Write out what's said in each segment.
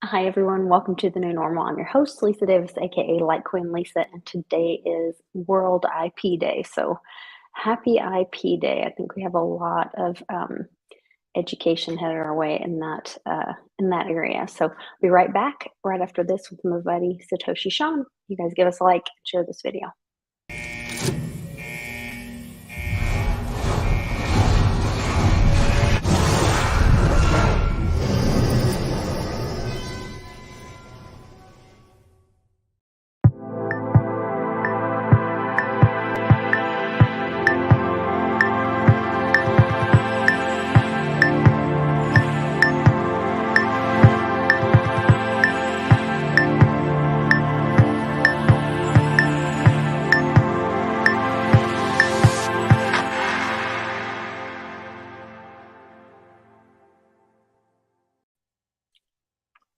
Hi, everyone. Welcome to the new normal. I'm your host, Lisa Davis, aka Litecoin Lisa, and today is World IP Day. So, happy IP Day! I think we have a lot of education headed our way in that area. So, I'll be right back right after this with my buddy Satoshi Sean. You guys give us a like and share this video.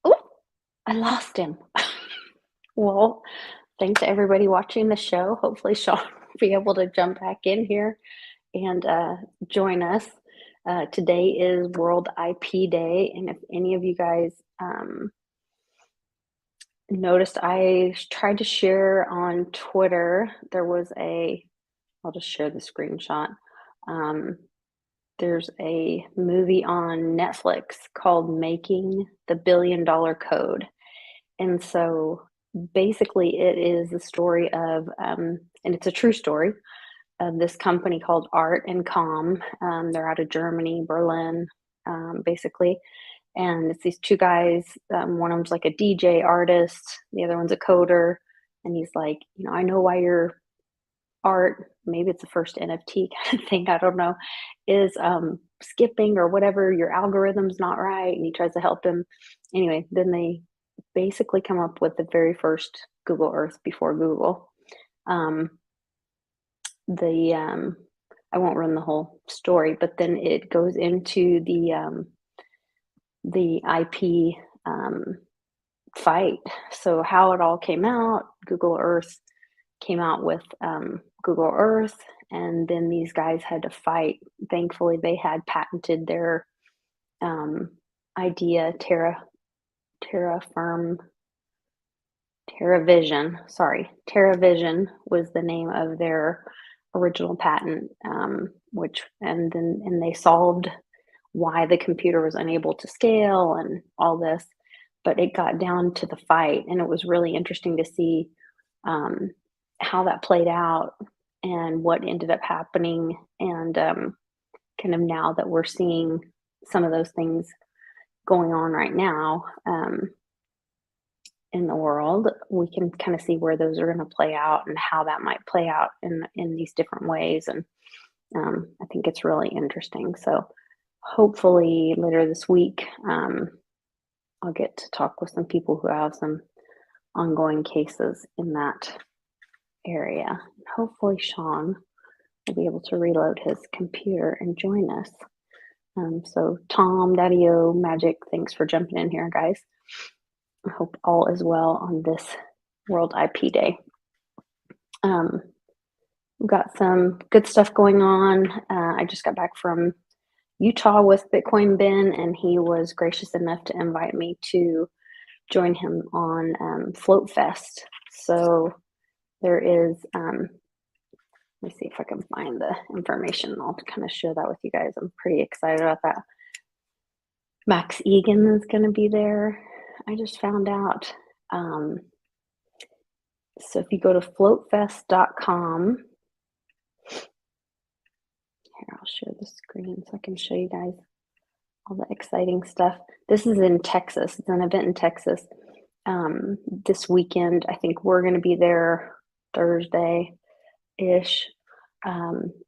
Oh, I lost him. Well, thanks to everybody watching the show. Hopefully, Sean will be able to jump back in here and join us. Today is World IP Day, and if any of you guys noticed, I tried to share on Twitter. I'll just share the screenshot. Um, there's a movie on Netflix called Making the $1 Billion Code. And so basically, it is the story of, and it's a true story of this company called Art and Com. They're out of Germany, Berlin, basically. And it's these two guys. One of them's like a DJ artist, the other one's a coder. And he's like, I know why your art, maybe it's the first NFT kind of thing, I don't know, is skipping or whatever, your algorithm's not right. And he tries to help him. Anyway, then they basically come up with the very first Google Earth before Google. Um, the I won't run the whole story, but then it goes into the IP fight. So how it all came out, Google Earth came out with Google Earth, and then these guys had to fight. Thankfully, they had patented their idea, TerraFirm, TerraVision. Sorry, TerraVision was the name of their original patent, and they solved why the computer was unable to scale and all this. But it got down to the fight, and it was really interesting to see how that played out and what ended up happening. And kind of now that we're seeing some of those things going on right now in the world, we can kind of see where those are going to play out and how that might play out in these different ways. And I think it's really interesting. So hopefully later this week, I'll get to talk with some people who have some ongoing cases in that area. Hopefully Sean will be able to reload his computer and join us. So Tom, Daddy-O, Magic, thanks for jumping in here, guys. I hope all is well on this World IP Day. We've got some good stuff going on. I just got back from Utah with Bitcoin Ben, and he was gracious enough to invite me to join him on Float Fest. So there is, let me see if I can find the information. I'll kind of share that with you guys. I'm pretty excited about that. Max Egan is going to be there. I just found out. So if you go to floatfest.com, here, I'll share the screen so I can show you guys all the exciting stuff. This is in Texas. It's an event in Texas. This weekend, I think we're going to be there Thursday-ish.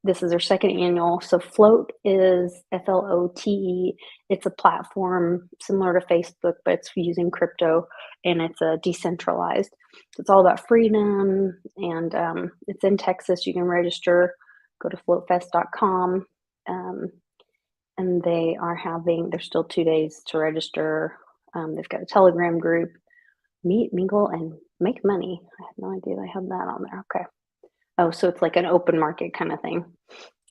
This is their second annual. So Float is FLOTE. It's a platform similar to Facebook, but it's using crypto, and it's a decentralized. So it's all about freedom, and it's in Texas. You can register. Go to floatfest.com. And there's still 2 days to register. They've got a Telegram group, meet, mingle, and make money. I had no idea they had that on there. Okay. Oh, so it's like an open market kind of thing.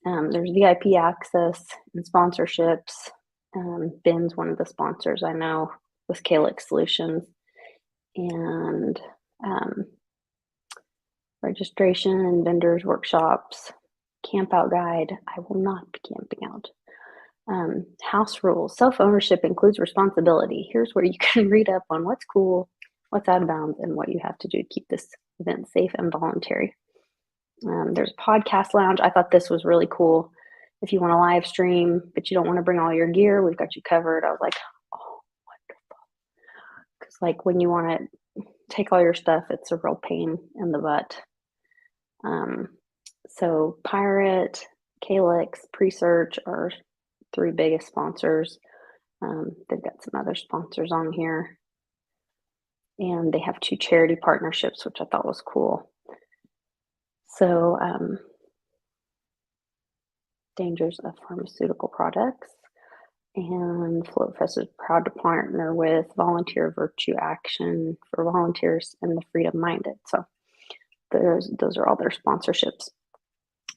There's VIP access and sponsorships. Ben's one of the sponsors, I know. with Calyx Solutions. And registration and vendors workshops, camp out guide. I will not be camping out. House rules. Self-ownership includes responsibility. Here's where you can read up on what's cool, what's out of bounds, and what you have to do to keep this event safe and voluntary. There's a podcast lounge. I thought this was really cool. If you want to live stream, but you don't want to bring all your gear, we've got you covered. I was like, oh, wonderful. Because like when you want to take all your stuff, it's a real pain in the butt. So Pirate, Calyx, Presearch are 3 biggest sponsors. They've got some other sponsors on here. And they have 2 charity partnerships, which I thought was cool. So dangers of pharmaceutical products. And FloatFest is proud to partner with Volunteer Virtue Action for volunteers and the Freedom Minded. So those are all their sponsorships.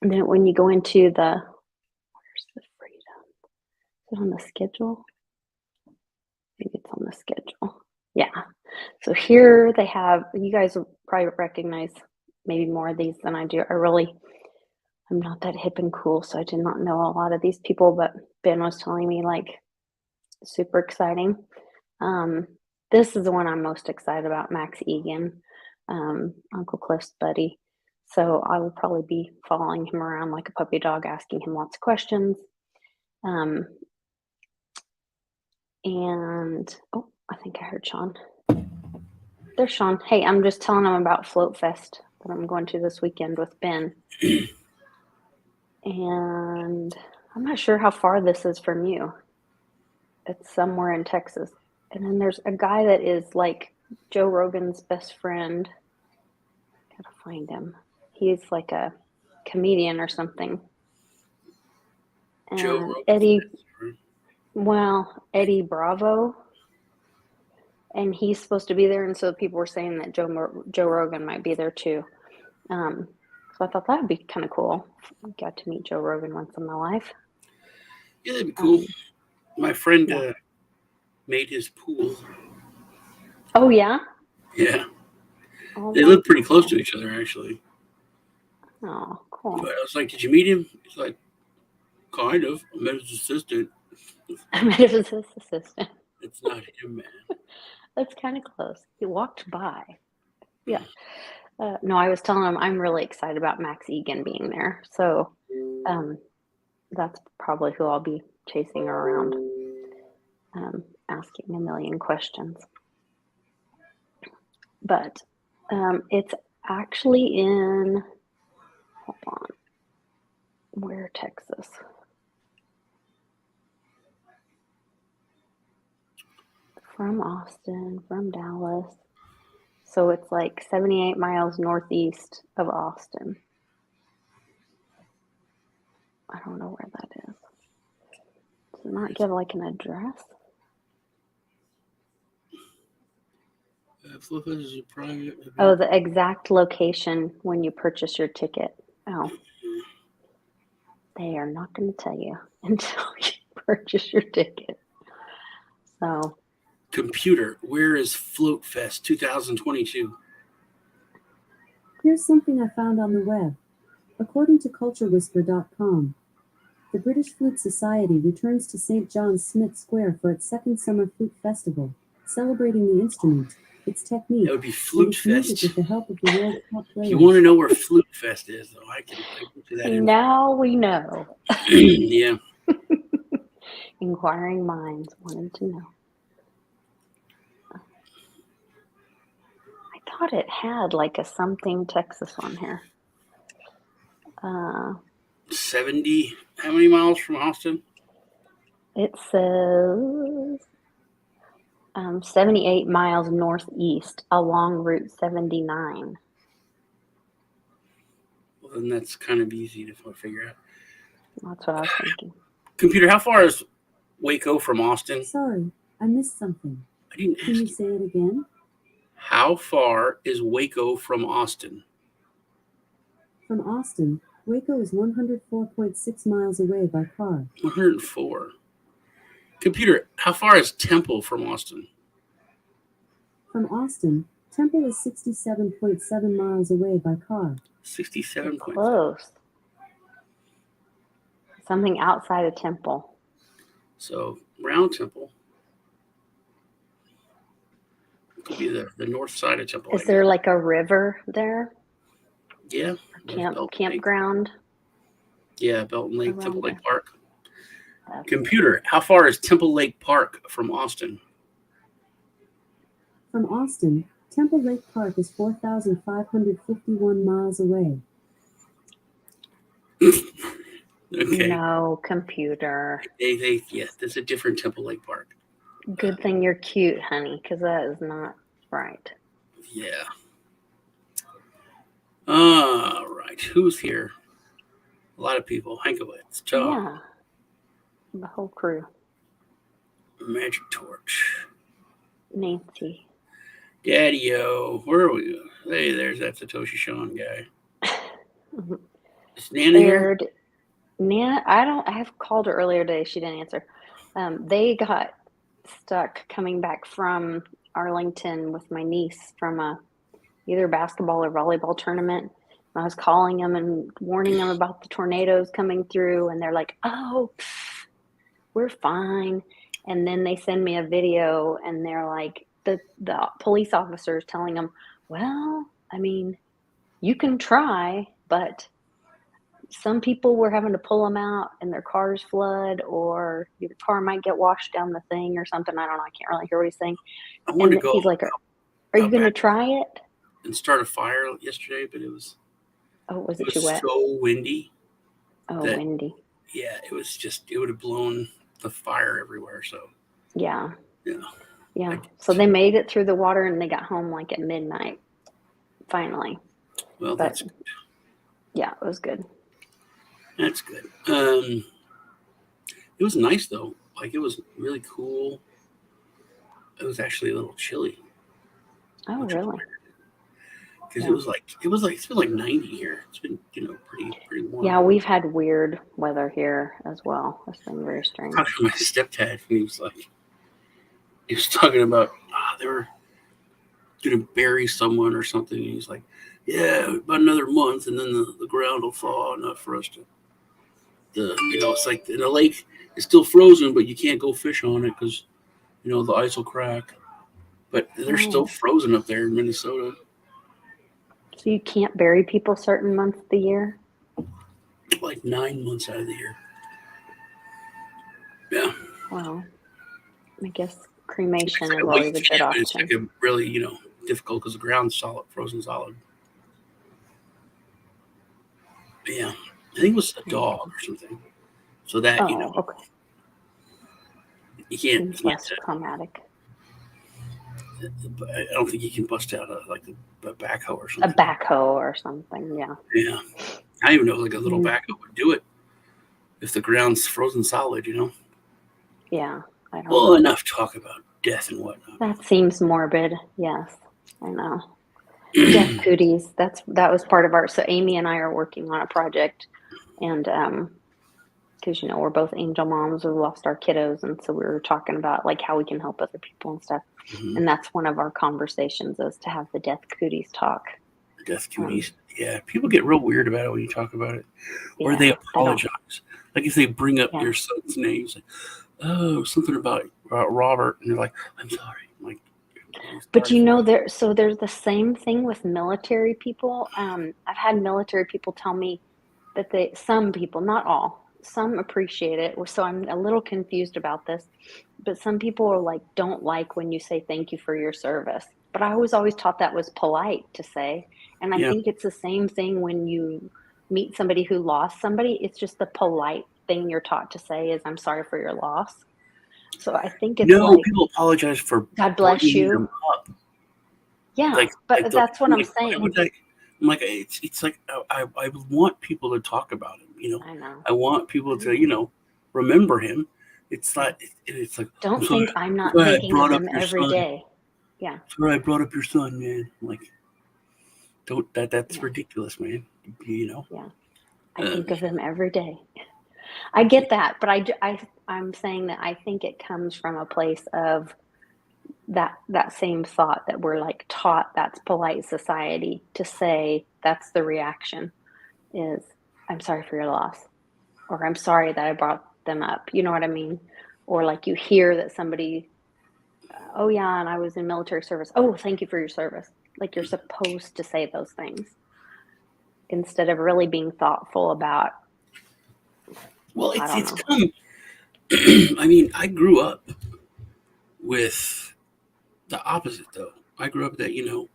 And then when you go into where's the freedom? Is it on the schedule? Maybe it's on the schedule. Yeah. So here they have, you guys will probably recognize maybe more of these than I do. I'm not that hip and cool, so I did not know a lot of these people, but Ben was telling me like super exciting. This is the one I'm most excited about, Max Egan, Uncle Cliff's buddy. So I will probably be following him around like a puppy dog, asking him lots of questions. And oh, I think I heard Sean. There's Sean. Hey, I'm just telling him about Float Fest that I'm going to this weekend with Ben. And I'm not sure how far this is from you. It's somewhere in Texas. And then there's a guy that is like Joe Rogan's best friend. Gotta find him. He's like a comedian or something. And Eddie Bravo. And he's supposed to be there. And so people were saying that Joe Rogan might be there too. So I thought that would be kind of cool. Got to meet Joe Rogan once in my life. Yeah, that'd be cool. My friend made his pool. Oh, yeah? Yeah. Oh, they live pretty close to each other, actually. Oh, cool. But I was like, did you meet him? He's like, kind of. I met his assistant. I met his assistant. It's not him, man. That's kind of close. He walked by. Yeah. No, I was telling him I'm really excited about Max Egan being there. So that's probably who I'll be chasing around, asking a million questions. But it's actually in, hold on, where, Texas? From Austin, from Dallas. So it's like 78 miles northeast of Austin. I don't know where that is. Does it not give like an address? Oh, the exact location when you purchase your ticket. Oh. They are not going to tell you until you purchase your ticket. So. Computer, where is Float Fest 2022? Here's something I found on the web. According to culturewhisper.com, the British Flute Society returns to St. John's Smith Square for its second summer flute festival, celebrating the instrument, its technique, that would be Flute Fest. with the help of the world's top players. If you want to know where Flute Fest is, though, I can do that. Now we know. Yeah. Inquiring minds wanted to know. I thought it had like a something Texas on here. 70. How many miles from Austin? It says 78 miles northeast along Route 79. Well, then that's kind of easy to figure out. That's what I was thinking. Computer, how far is Waco from Austin? Sorry, I missed something. I didn't ask Can you say it again? How far is Waco from Austin? From Austin, Waco is 104.6 miles away by car. 104. Computer, how far is Temple from Austin? From Austin, Temple is 67.7 miles away by car. 67 points. Close. Something outside of Temple. So Round Temple could be the north side of Temple. Is there like a river there? Yeah. Campground? Yeah, Belton Lake, Around Temple there. Lake Park. Computer, how far is Temple Lake Park from Austin? From Austin, Temple Lake Park is 4,551 miles away. Okay. No, computer. Yeah, there's a different Temple Lake Park. Good thing you're cute, honey, because that is not right. Yeah. All right. Who's here? A lot of people. Hankowitz, Tom, Yeah. The whole crew. Magic Torch, Nancy. Daddy-O. Where are we? Hey, there's that Satoshi Sean guy. Is Nana here? Aired. Nana, I've called her earlier today. She didn't answer. They got stuck coming back from Arlington with my niece from either basketball or volleyball tournament. I was calling them and warning them about the tornadoes coming through, and they're like, "Oh, we're fine." And then they send me a video, and they're like, the police officers telling them, "Well, I mean, you can try, but some people were having to pull them out, and their cars flood, or your car might get washed down the thing or something." I don't know. I can't really hear what he's saying. I wanted And to go he's like, "Are you going to try it?" and start a fire yesterday, but it was Too wet? so windy. Windy. Yeah, it would have blown the fire everywhere. So Yeah. yeah. So they made it through the water, and they got home like at midnight, finally. Well, that's good. Yeah, it was good. That's good. It was nice though. Like, it was really cool. It was actually a little chilly. Oh, really? Because it's been like 90 here. It's been, pretty warm. Yeah, we've had weird weather here as well. It's been very strange. I talked to my stepdad, and he was talking about they were gonna bury someone or something. And he's like, "Yeah, about another month, and then the ground will thaw enough for us to it's like the lake is still frozen, but you can't go fish on it because the ice will crack. But they're still frozen up there in Minnesota. So you can't bury people certain months of the year? Like 9 months out of the year. Yeah. Wow. I guess cremation is always a good option. It's like a really, difficult because the ground's solid, frozen solid. But yeah. I think it was a dog or something. So that, okay. You can't. Seems less traumatic. I don't think you can bust out a backhoe or something. A backhoe or something, yeah. Yeah. I even know like a little backhoe would do it if the ground's frozen solid, Yeah. I don't know. Enough talk about death and whatnot. That seems morbid. Yes, I know. Death cooties. That was part of so Amy and I are working on a project, and because we're both angel moms who lost our kiddos, and so we were talking about like how we can help other people and stuff. Mm-hmm. And that's one of our conversations, is to have the death cooties talk. Death cooties. Yeah, people get real weird about it when you talk about it, or they apologize. Like if they bring up your son's name, like, "Oh, something about Robert," and you're like, "I'm sorry." I'm like, but there's the same thing with military people. I've had military people tell me that some people, not all, some appreciate it. So I'm a little confused about this, but some people are like, don't like when you say thank you for your service. But I was always taught that was polite to say. And I think it's the same thing when you meet somebody who lost somebody. It's just the polite thing you're taught to say is, "I'm sorry for your loss." So I think it's people apologize for God bless you. Yeah, but that's what I'm saying. I'm like, it's like I want people to talk about him. I know. I want people to remember him. It's like don't think I'm not thinking of him every day. Yeah. Sorry, I brought up your son, man. I'm like, don't that's ridiculous, man. Yeah. I think of him every day. I get that, but I'm saying that I think it comes from a place of that same thought that we're like taught that's polite society to say that's the reaction is I'm sorry for your loss or I'm sorry that I brought them up. You know what I mean? Or like you hear that somebody, oh yeah, and I was in military service. Oh, thank you for your service. Like you're supposed to say those things instead of really being thoughtful about, Well, I don't it's know. come. I mean, I grew up with the opposite, though. I grew up that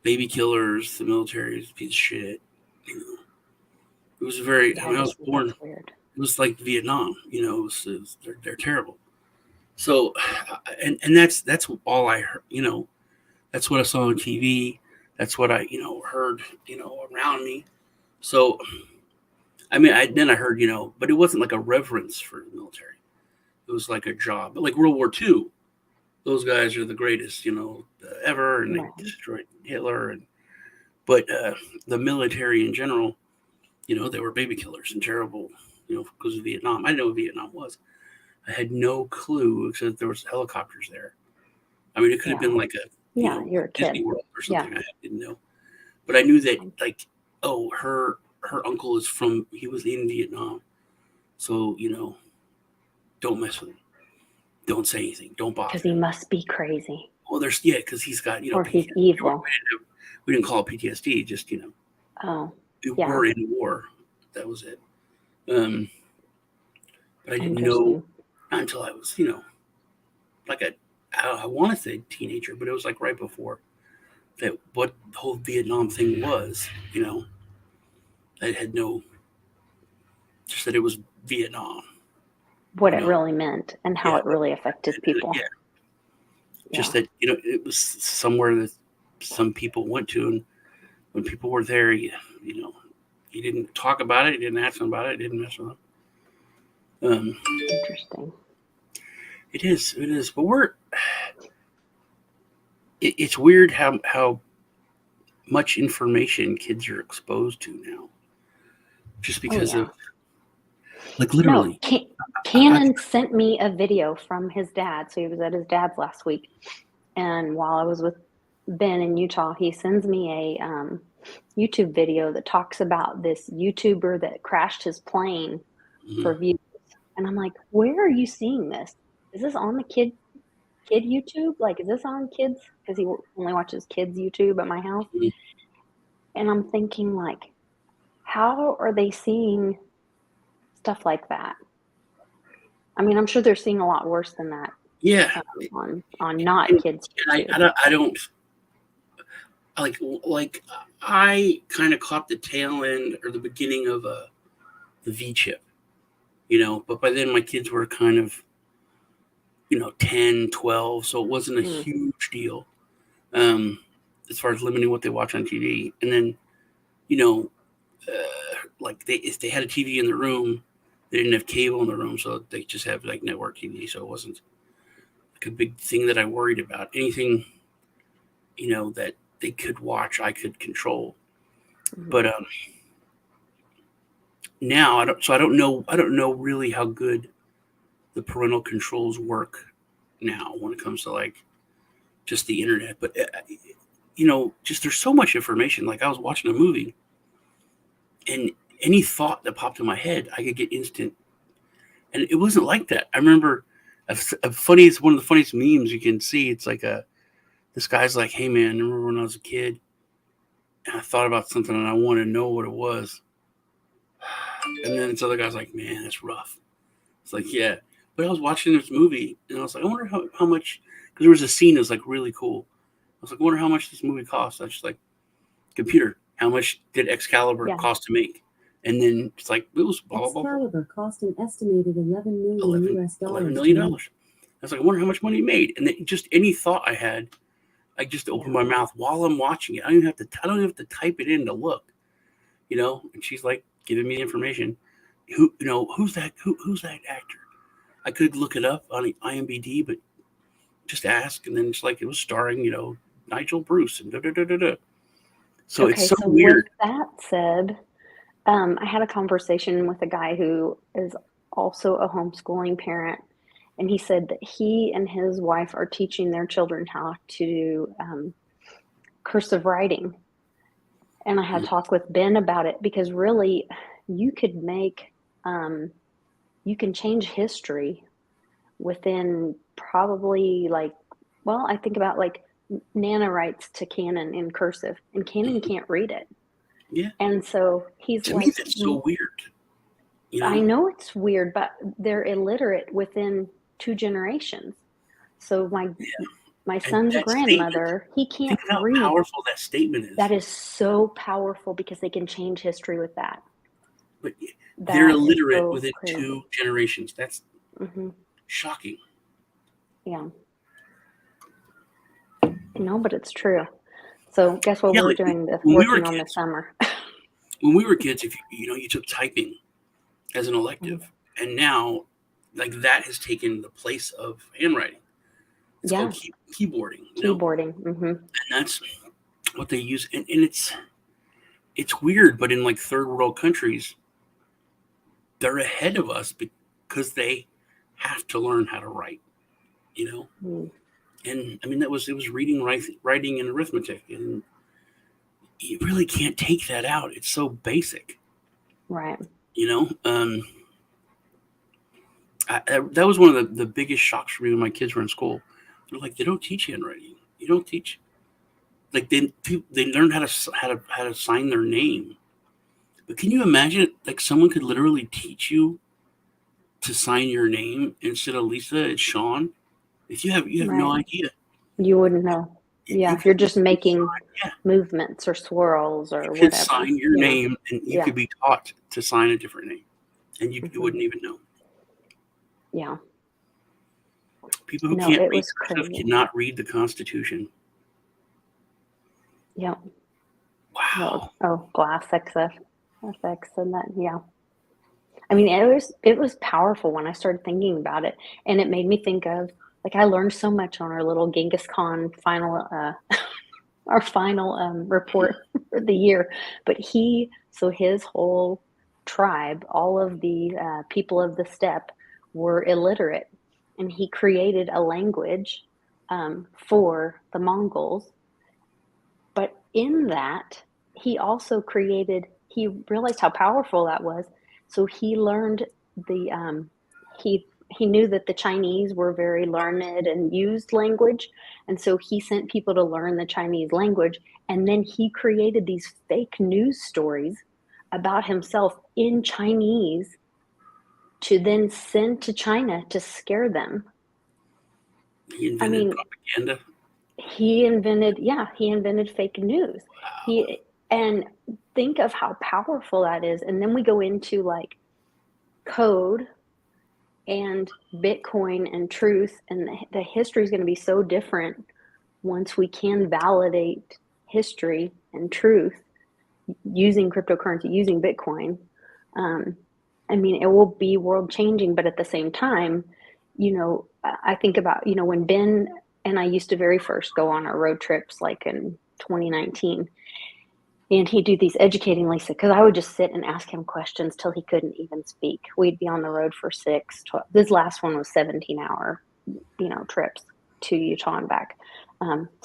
baby killers, the military is a piece of shit. You know, it was very. Yeah, I I mean, I was just think born. that's weird. It was like Vietnam. They're terrible. So, and that's all I heard. That's what I saw on TV. That's what I heard around me. So, I mean, then I heard but it wasn't like a reverence for the military. It was like a job. But like World War II, those guys are the greatest ever, and they Right. destroyed Hitler. But the military in general, they were baby killers and terrible. Because of Vietnam. I didn't know what Vietnam was. I had no clue except there was helicopters there. I mean, it could have Yeah. been like a Yeah, you're a Disney kid. World or Yeah. something. I didn't know, but I knew that Um, like, oh, her uncle he was in Vietnam, so don't mess with him. Don't say anything. Don't because bother he him. must be crazy Well, because he's got or he's PTSD. evil. We didn't call it PTSD. Just Oh, we yeah. were in war. That was it. Um, but I didn't know Interesting. not until I was like I want to say teenager, but it was like right before that what the whole Vietnam thing was. I had no, just that it was Vietnam. What You it know, really meant and how yeah, it really affected people. yeah. Yeah. Just that it was somewhere that some people went to, and when people were there, you didn't talk about it, you didn't ask them about it, you didn't mess with them. Interesting. It is, but it's weird how much information kids are exposed to now, just Oh, because yeah. of like No, literally. I, Cannon sent me a video from his dad. So he was at his dad's last week. And while I was with Ben in Utah, he sends me a YouTube video that talks about this YouTuber that crashed his plane mhm, for views. And I'm like, where are you seeing this? Is this on the kid YouTube? Like, is this on kids? Because he only watches kids YouTube at my house. mhm. And I'm thinking, like, how are they seeing stuff like that? I mean, I'm sure they're seeing a lot worse than that Yeah, on not and, kids and YouTube. I don't like I kind of caught the tail end or the beginning of the V chip, but by then my kids were kind of 10, 12, so it wasn't a Mm, huge deal as far as limiting what they watch on TV. And then you know like if they had a TV in the room, they didn't have cable in the room, so they just have like network TV, so it wasn't like a big thing that I worried about. Anything that they could watch, I could control. mm. But now I don't know. I don't know really how good the parental controls work now when it comes to like just the internet. But just there's so much information. Like I was watching a movie, and any thought that popped in my head, I could get instant. And it wasn't like that. I remember one of the funniest memes you can see. It's like this guy's like, "Hey man, I remember when I was a kid, and I thought about something, and I wanted to know what it was." And then this other guy's like, "Man, that's rough." It's like, yeah. But I was watching this movie, and I was like, I wonder how much, because there was a scene that was like really cool. I was like, I wonder how much this movie cost. I was just like, computer, how much did Excalibur Yeah. cost to make? And then it's like, it was blah, blah, blah, blah. Excalibur cost an estimated 11 million 11, US $11 dollars. million. I was like, I wonder how much money he made. And then just any thought I had, I just opened my mouth while I'm watching it. I don't even have to type it in to look, And she's like giving me information. Who's that actor? I could look it up on IMDb, but just ask, and then it's like it was starring, Nigel Bruce and da da da da da. So it's Okay, so so with weird. that said, I had a conversation with a guy who is also a homeschooling parent, And he said that he and his wife are teaching their children how to do cursive writing. And I had talked with Ben about it, because really you could make, you can change history within probably I think about Nana writes to Canon in cursive, and Canon can't read it. Yeah. And so he's To me, that's so weird. I know it's weird, but they're illiterate within 2 generations. So my son's grandmother, he can't think of how read. powerful that statement is. That is so powerful, because they can change history with that. But they're illiterate within crazy. 2 generations. That's Mm-hmm. shocking. Yeah. No, but it's true. So guess what we're doing working on this summer? When we were kids, if you took typing as an elective, and now that has taken the place of handwriting. It's called keyboarding. Keyboarding. Mm-hmm. And that's what they use. And it's weird, but in third world countries, they're ahead of us because they have to learn how to write, Mm. And I mean, it was reading, writing, and arithmetic, and you really can't take that out. It's so basic, right? That was one of the biggest shocks for me when my kids were in school. They're like, they don't teach handwriting. You don't teach. They learn how to sign their name. But can you imagine someone could literally teach you to sign your name instead of Lisa, it's Sean? If you have no idea. You wouldn't know. Yeah, you're just making movements or swirls or whatever. You could sign your name, and you could be taught to sign a different name, and you wouldn't even know. Yeah. People who can't read cursive cannot read the Constitution. Yeah. Wow. Oh, glass FX and that. Yeah. I mean, it was powerful when I started thinking about it, and it made me think of I learned so much on our little Genghis Khan final our final report for the year. But his whole tribe, all of the people of the steppe were illiterate, and he created a language for the Mongols. But in that, he also he realized how powerful that was. So he learned he knew that the Chinese were very learned and used language. And so he sent people to learn the Chinese language. And then he created these fake news stories about himself in Chinese to then send to China to scare them. He invented propaganda. He invented fake news. Wow. And think of how powerful that is. And then we go into code and Bitcoin and truth, and the history is going to be so different once we can validate history and truth using cryptocurrency, using Bitcoin. I mean, it will be world changing, but at the same time, I think about, when Ben and I used to very first go on our road trips, in 2019, and he'd do these educating Lisa, because I would just sit and ask him questions till he couldn't even speak. We'd be on the road for 6, 12. This last one was 17-hour, trips to Utah and back.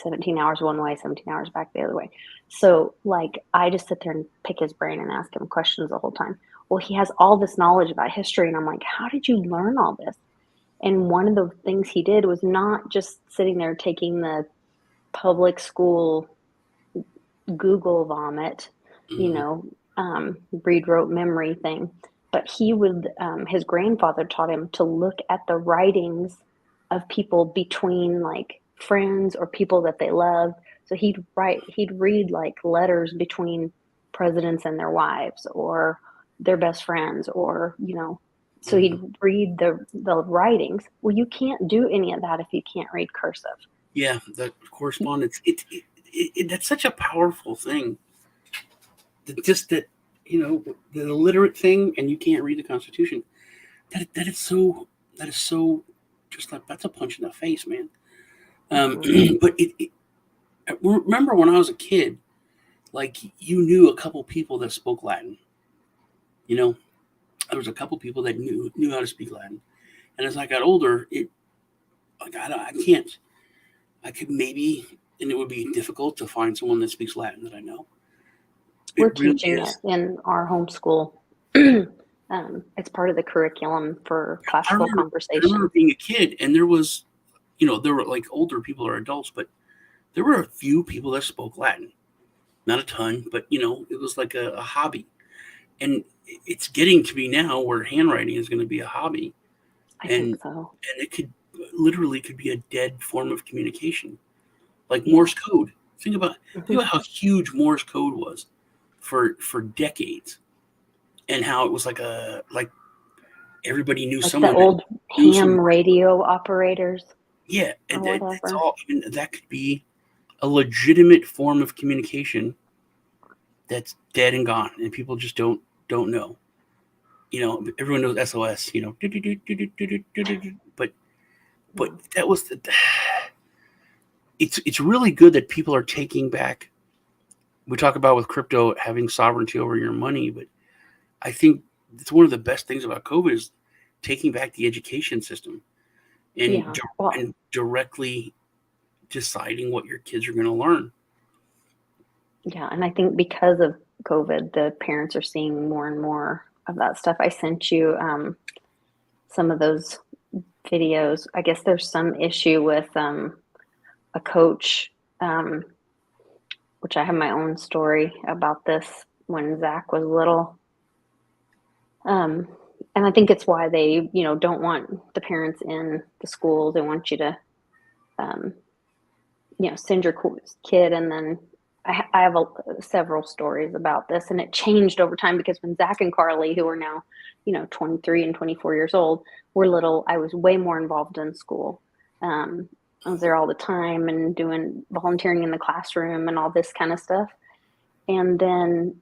17 hours one way, 17 hours back the other way. So I just sit there and pick his brain and ask him questions the whole time. Well, he has all this knowledge about history, and I'm like, how did you learn all this? And one of the things he did was not just sitting there taking the public school Google vomit, read, wrote, memory thing. But he would, his grandfather taught him to look at the writings of people between friends or people that they love. So he'd read letters between presidents and their wives or their best friends, or, so he'd read the writings. Well, you can't do any of that if you can't read cursive. Yeah, the correspondence. That's such a powerful thing. Just that, the illiterate thing, and you can't read the Constitution. That is so just that's a punch in the face, man. But remember when I was a kid, you knew a couple people that spoke Latin. There was a couple people that knew how to speak Latin, And as I got older, I can't. I could maybe, and it would be difficult to find someone that speaks Latin that I know. We're It really teaching it is. in our homeschool. It's part of the curriculum for I classical remember, I remember conversation. being a kid, and there was, there were like older people or adults, but there were a few people that spoke Latin. Not a ton, but it was like a hobby. And it's getting to be now where handwriting is going to be a hobby, I and think so. it could literally could be a dead form of communication, like Yeah. Morse code. Think Mhm. about how huge Morse code was for decades, and how it was like everybody knew Like the someone that old knew someone. ham radio operators Yeah, or and it's whatever. all. I mean, that could be a legitimate form of communication that's dead and gone, and people just don't know. Everyone knows SOS. But that was it's really good that people are taking back. We talk about with crypto having sovereignty over your money, but I think it's one of the best things about COVID is taking back the education system and Yeah. Well, and directly deciding what your kids are going to learn. yeah. And I think because of COVID, the parents are seeing more and more of that stuff. I sent you some of those videos. I guess there's some issue with a coach, which I have my own story about this when Zach was little. Um, and I think it's why they, don't want the parents in the schools. They want you to, um, send your kid. And then I have several stories about this, and it changed over time because when Zach and Carly, who are now, 23 and 24 years old, were little, I was way more involved in school. I was there all the time and doing volunteering in the classroom and all this kind of stuff. And then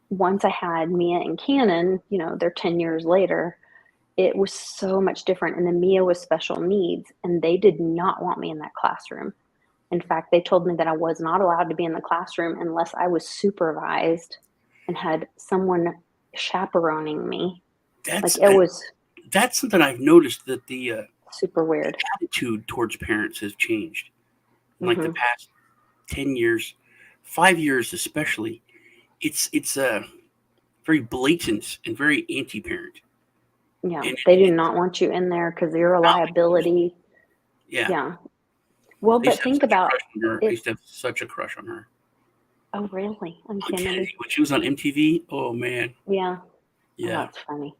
once I had Mia and Cannon, they're 10 years later, it was so much different. And then Mia was special needs, and they did not want me in that classroom. In fact, they told me that I was not allowed to be in the classroom unless I was supervised and had someone chaperoning me. Like That's it was that's something I've noticed that the super weird. attitude towards parents has changed in like the Hmm. past 10 years, 5 years especially. It's very blatant and very anti-parent, Yeah, and they do not want you in there because you're a not like it used to. liability. Yeah, Yeah. Well, I used but to have think such a about crush on her. I it. used to have such a crush on her. Oh, really? On On Kennedy Kennedy? when she was on MTV. Oh man, Yeah. Oh, yeah, that's funny.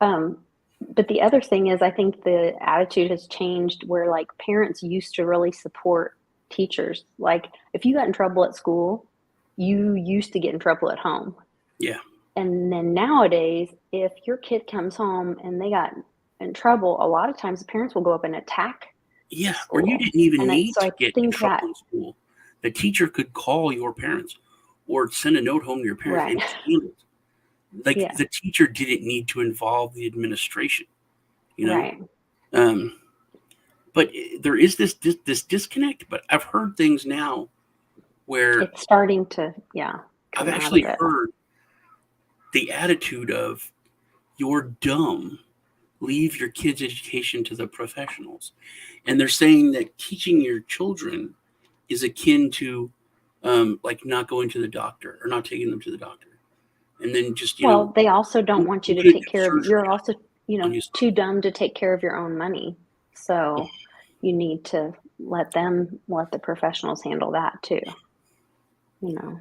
Um, but the other thing is, I think the attitude has changed where like parents used to really support teachers. Like if you got in trouble at school, you used to get in trouble at home. yeah, And then nowadays, if your kid comes home and they got in trouble, a lot of times the parents will go up and attack the yeah. Or you school. didn't even And need so to I get in think trouble that, in school. The teacher could call your parents or send a note home to your parents right. and it's handled. Like Yeah, the teacher didn't need to involve the administration, you know. right. Um, but there is this disconnect. But I've heard things now where It's starting to, yeah, I've come out actually of it. heard the attitude of "you're dumb, leave your kids' education to the professionals," and they're saying that teaching your children is akin to like not going to the doctor or not taking them to the doctor, and then just Well, they also don't want you who to could do take care of, surgery you're also, on you. too dumb to take care of your own money. So you need to let the professionals handle that too. You know,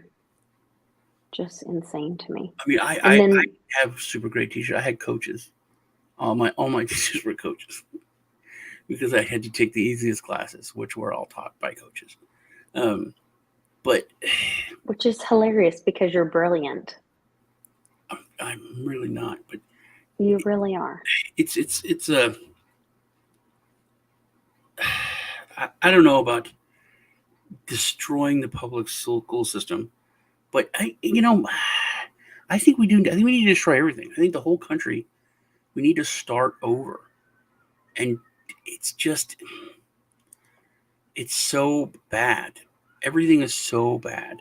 just insane to me. I mean, I, And I then, have super great teachers. I had coaches. All my teachers were coaches because I had to take the easiest classes, which were all taught by coaches. Um, but which is hilarious because you're brilliant. I'm really not. But You really are. it's a I don't know about destroying the public school system, but I think we do. I think we need to destroy everything. I think the whole country. We need to start over, and it's just it's so bad. Everything is so bad,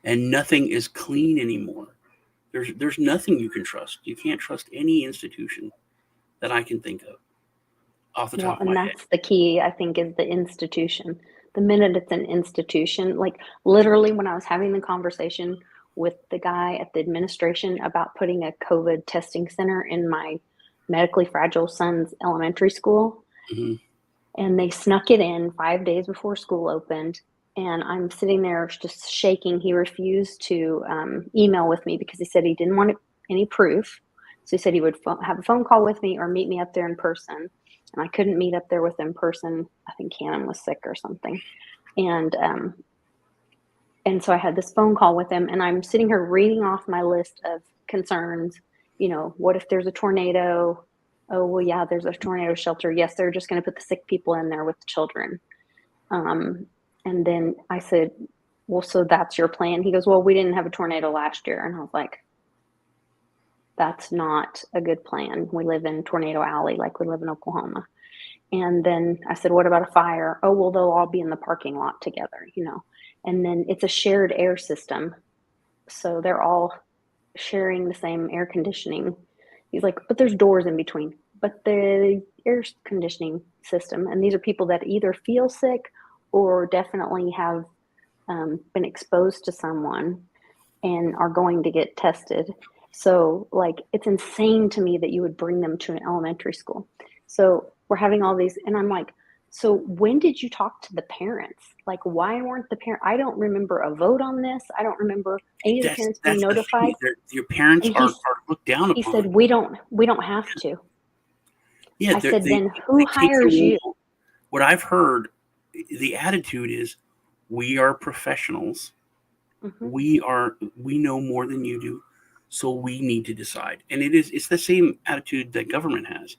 and nothing is clean anymore. There's nothing you can trust. You can't trust any institution that I can think of off the Well, top of and my head. that's the key, I think, is the institution. The minute it's an institution, like literally when I was having the conversation with the guy at the administration about putting a COVID testing center in my medically fragile son's elementary school, Hmm. and they snuck it in 5 days before school opened. And I'm sitting there just shaking. He refused to email with me because he said he didn't want any proof. So he said he would have a phone call with me or meet me up there in person. And I couldn't meet up there with him in person. I think Cannon was sick or something. And so I had this phone call with him, and I'm sitting here reading off my list of concerns. What if there's a tornado? Oh, well, yeah, there's a tornado shelter. Yes, they're just going to put the sick people in there with the children. And then I said, well, so that's your plan? He goes, well, we didn't have a tornado last year. And I was like, that's not a good plan. We live in Tornado Alley, like we live in Oklahoma. And then I said, what about a fire? Oh, well, they'll all be in the parking lot together. And then it's a shared air system. So they're all sharing the same air conditioning. He's like, but there's doors in between. But the air conditioning system, and these are people that either feel sick or definitely have been exposed to someone and are going to get tested. So, like, it's insane to me that you would bring them to an elementary school. So, we're having all these, and I'm like, so when did you talk to the parents? Like, why weren't the parents? I don't remember a vote on this. I don't remember any of the parents being That's the notified. thing. Your parents And are looked down he upon. said, we don't have to. Yeah, I said, they then who take the hires you? role. What I've heard, the attitude is, we are professionals. Mm-hmm. We know more than you do, so we need to decide. And it's the same attitude that government has.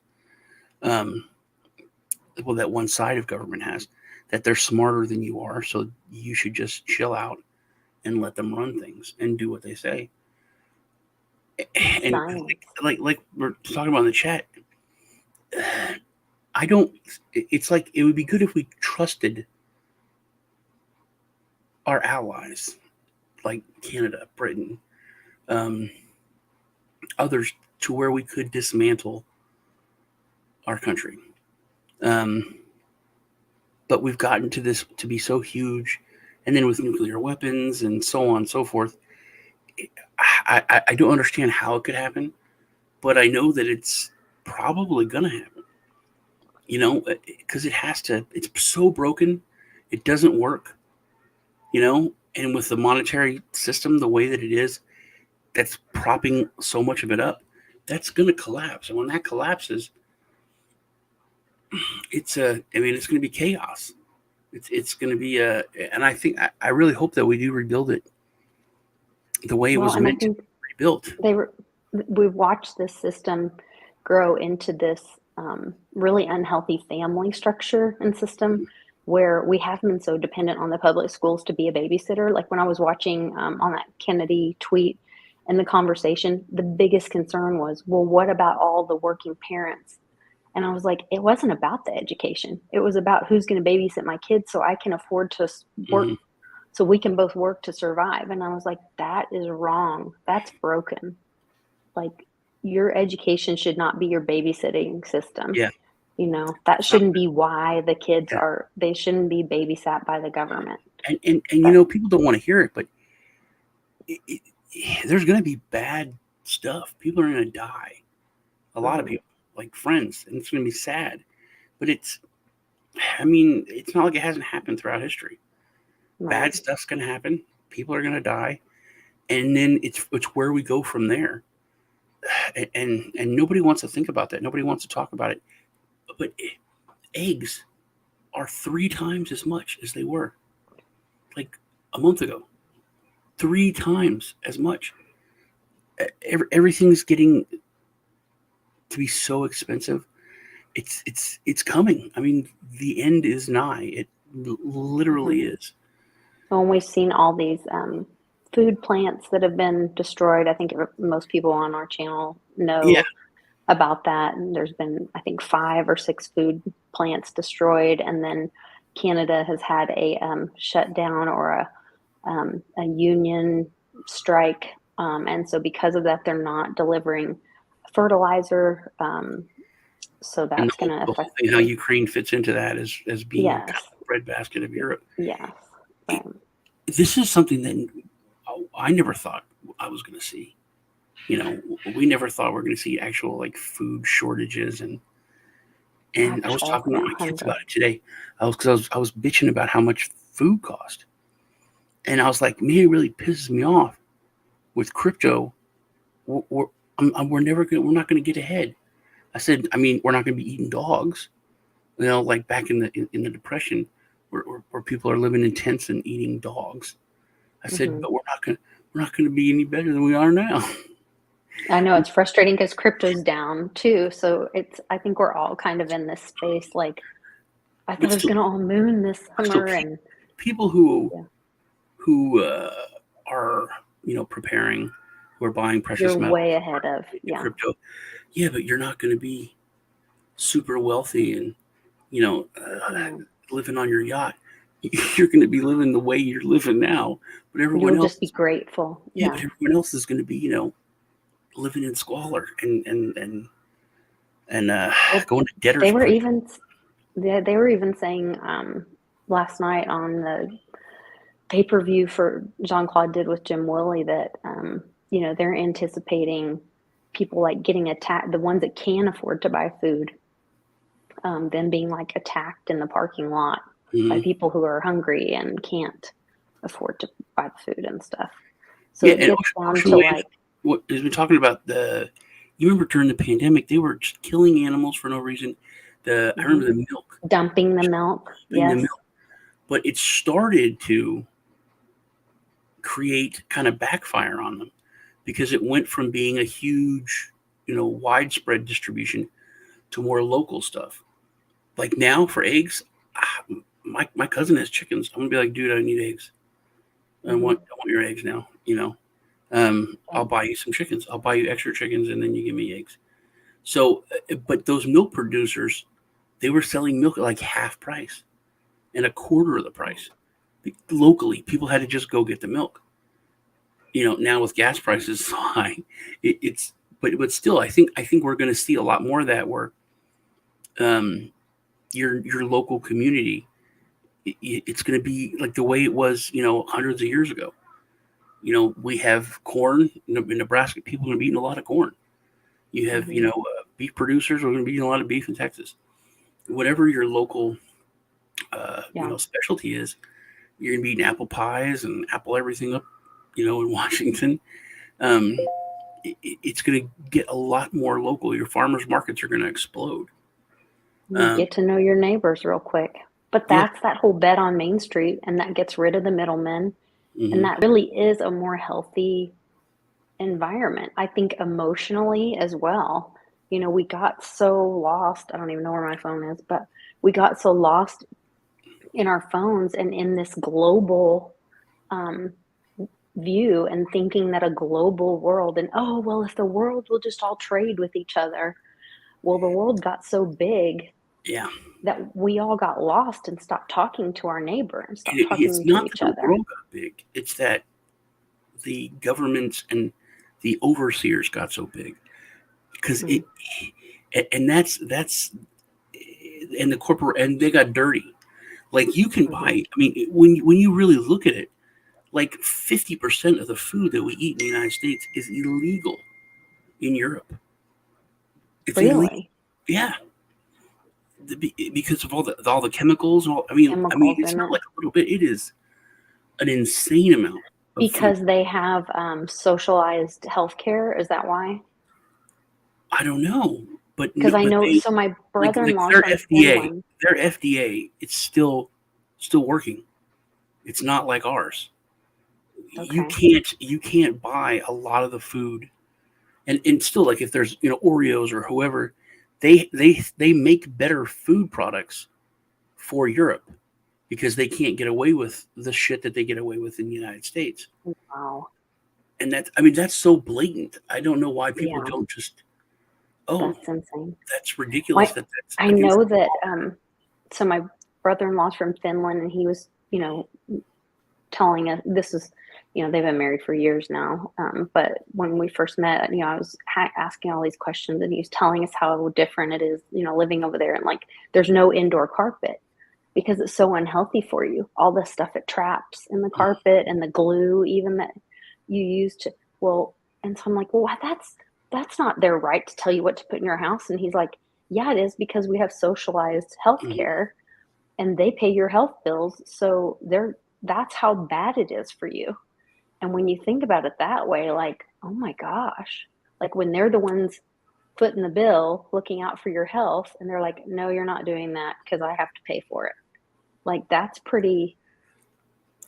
Well, that one side of government has, that they're smarter than you are, so you should just chill out and let them run things and do what they say. And Science. like we're talking about in the chat, I don't. It's like it would be good if we trusted our allies, like Canada, Britain, um, others, to where we could dismantle our country. But we've gotten to this to be so huge, and then with nuclear weapons and so on and so forth, I don't understand how it could happen, but I know that it's probably going to happen. Because it has to. It's so broken, it doesn't work. And with the monetary system the way that it is, that's propping so much of it up, that's going to collapse. And when that collapses, it's going to be chaos. It's going to be and I really hope that we do rebuild it the way it Well, was and I meant to think be rebuilt. we've watched this system grow into this really unhealthy family structure and system where we have been so dependent on the public schools to be a babysitter. Like when I was watching on that Kennedy tweet and the conversation, the biggest concern was, well, what about all the working parents? And I was like, it wasn't about the education. It was about who's going to babysit my kids so I can afford to work, Mm-hmm. so we can both work to survive. And I was like, that is wrong. That's broken. Like, your education should not be your babysitting system. Yeah, That it's not. shouldn't be why the kids Yeah. they shouldn't be babysat by the government. And people don't want to hear it, but there's going to be bad stuff. People are going to die. A lot of people, like friends, and it's going to be sad. But it's not like it hasn't happened throughout history. Right. Bad stuff's going to happen. People are going to die, and then it's where we go from there. And nobody wants to think about that. Nobody wants to talk about it. But eggs are 3 times as much as they were like a month ago. 3 times as much. Everything's getting to be so expensive. It's coming. I mean, the end is nigh. It literally is. When we've seen all these food plants that have been destroyed, I think most people on our channel know about that. And there's been, I think, 5 or 6 food plants destroyed, and then Canada has had a shutdown or a union strike, and so because of that, they're not delivering fertilizer So And that's going to the whole affect thing, how me. Ukraine fits into that as being kind Yes. of the breadbasket of Europe. Yes. It, Right. this is something that I never thought I was going to see. We never thought we were going to see actual like food shortages, and I was Actual, talking yeah, with my kids hunger. about it today. I was bitching about how much food cost, and I was like, man, it really pisses me off with crypto. We're, we're not going to get ahead. I said, I mean, we're not going to be eating dogs, like back in the depression, where people are living in tents and eating dogs. I said, Hmm. but we're not going to be any better than we are now. I know it's frustrating because crypto's down too. So I think we're all kind of in this space. Like, I But thought it was still, going to all moon this still, summer. And people yeah, who are preparing, who are buying you're precious metals, way who ahead are of, into yeah. crypto. Yeah, but you're not going to be super wealthy and you know uh, No. living on your yacht. You're going to be living the way you're living now, but everyone You'll else, just be grateful. yeah, but Yeah. everyone else is going to be living in squalor and Well, going to debtor's they were prison. even they were even saying last night on the pay-per-view for Jean-Claude did with Jim Willie that they're anticipating people like getting attacked, the ones that can afford to buy food, then being like attacked in the parking lot by Mhm. people who are hungry and can't afford to buy the food and stuff. So Yeah, it and gets down Ocean to Wave, like, what has been talking about the. You remember during the pandemic, they were just killing animals for no reason. I mhm, remember the milk, dumping the milk. dumping the Yes. milk, but it started to create kind of backfire on them because it went from being a huge, widespread distribution to more local stuff. Like now for eggs, ah, my cousin has chickens. I'm gonna be like, dude, I need eggs. Hmm. I want your eggs now. I'll buy you some chickens. I'll buy you extra chickens, and then you give me eggs. So, but those milk producers, they were selling milk at like half price and a quarter of the price. Locally, people had to just go get the milk. Now with gas prices so high, it's but still, I think we're going to see a lot more of that where um, your local community, it's going to be like the way it was, hundreds of years ago. We have corn in Nebraska. People are going to be eating a lot of corn. You have, Hmm. beef producers are going to be eating a lot of beef in Texas. Whatever your local, Yeah. specialty is, you're going to be eating apple pies and apple everything up, in Washington. Um, it's going to get a lot more local. Your farmers markets are going to explode. You Um, get to know your neighbors real quick. But yeah. that's that whole bet on Main Street, and that gets rid of the middlemen. And Hmm. that really is a more healthy environment, I think, emotionally as well. We got so lost. I don't even know where my phone is, but we got so lost in our phones and in this global um, view and thinking that a global world, and oh, well, if the world will just all trade with each other. Well, the world got so big Yeah. that we all got lost and stopped talking to our neighbor and stopped It's talking to not that each the other. world got big. It's that the governments and the overseers got so big because Hmm. and that's and the corporate and they got dirty. Like you can buy. Hmm. I mean, when you really look at it, like 50% of the food that we eat in the United States is illegal in Europe. It's illegal. Really? Yeah, because of all the chemicals and all. I mean, Chemicals it's in not it. like a little bit. It is an insane amount of food. Because they have socialized healthcare. Is that why? I don't know, but Because no, I but know, they so my like brother-in-law's their from FDA. Finland. Their FDA, it's still working. It's not like ours. You Okay. can't buy a lot of the food, and still like if there's Oreos or whoever, they make better food products for Europe because they can't get away with the shit that they get away with in the United States. Wow. And that's so blatant. I don't know why people Yeah, don't just, oh, that's insane. that's ridiculous Why, that's I against know the that, law. so my brother-in-law's from Finland, and he was, telling us this is, they've been married for years now. But when we first met, I was asking all these questions, and he was telling us how different it is, living over there, and like there's no indoor carpet because it's so unhealthy for you. All the stuff it traps in the carpet and the glue, even that you use to, well, and so I'm like, well, that's not their right to tell you what to put in your house. And he's like, yeah, it is, because we have socialized healthcare and they pay your health bills. So that's how bad it is for you. And when you think about it that way, like, oh my gosh, like when they're the ones footing the bill, looking out for your health, and they're like, no, you're not doing that because I have to pay for it. Like, that's pretty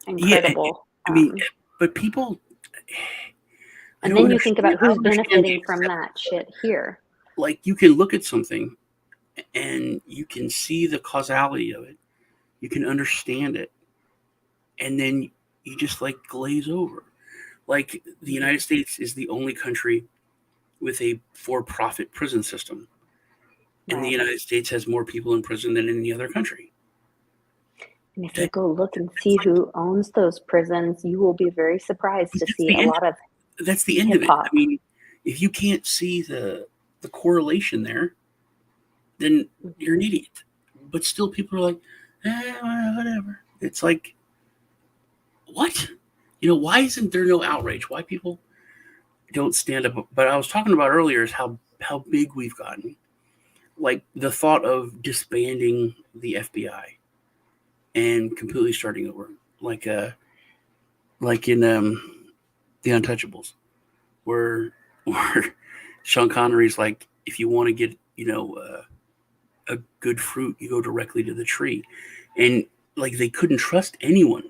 Yeah, incredible. I mean, but people, I And don't then you think understand. about I who's don't understand the benefiting from that shit here. like you can look at something and you can see the causality of it. You can understand it, and then you just like glaze over. Like the United States is the only country with a for-profit prison system, and the Right. United States has more people in prison than any other country. And if you That, go look and that's see like who owns those prisons, you will be very surprised to that's see the a end. lot of That's the end of hip it. I hop. mean, if you can't see the correlation there, then you're an idiot. But still, people are like, well, whatever. It's like, what? Why isn't there no outrage? Why people don't stand up? But I was talking about earlier is how big we've gotten. Like the thought of disbanding the FBI and completely starting over, like in the Untouchables, where Sean Connery's like, if you want to get a good fruit, you go directly to the tree, and like they couldn't trust anyone